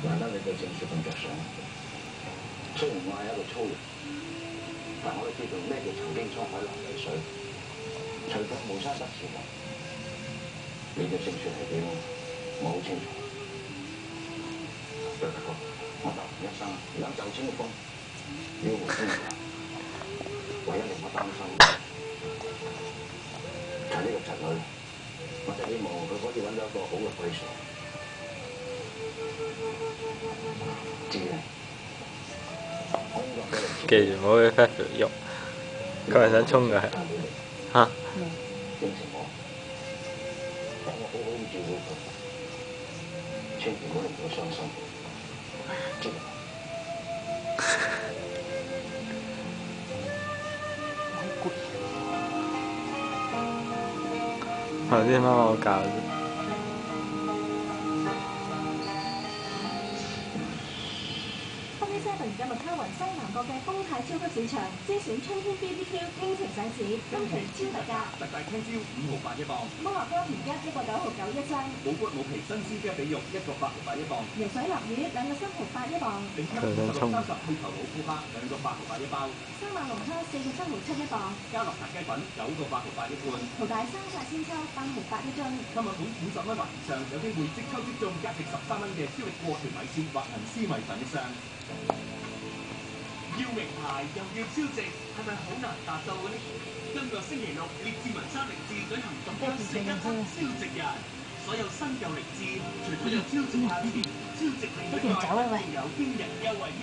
難得你對正書咁着想。雖然我係一個粗人，但我都知道咩叫曾經滄海難為水，除卻巫山不似雲。你嘅正書係點，我好清楚。對大哥，我答應一生兩袖清風，要回天涯。唯一令我擔心就係呢個侄女，我真希望佢可以揾到一個好嘅歸宿。知嘅。記住唔好俾 Fat 喐，佢係想衝嘅係嚇。應承我，幫我好好咁照顧佢，千祈唔好令佢傷心。知道嗎？頭先幫我教啫。今日卡雲西南角嘅豐泰超級市場精選春天 BBQ 傾情上市，今期超特價，特大青椒5毫8一磅，摩洛哥田雞1個9毫9一箱，冇骨冇皮新鮮雞髀肉1個8毫8一磅，游水鱲魚2個3毫8一磅，頂級56、30氣球老虎蝦2個8毫8一包，生馬龍蝦4個7毫7一磅，嘉樂達雞粉9個8毫8一罐，淘大生曬鮮抽8毫8一樽，購物滿50蚊或以上有機會即抽即中價值13蚊嘅超力過團米線或銀絲米粉一箱。要名牌又要超值，係咪好難達到呢？今個星期六，列治文山凌志舉行獨家4一7超值日，所有新舊凌志，除咗有超值價錢、超值禮品外，仲有驚人優惠添。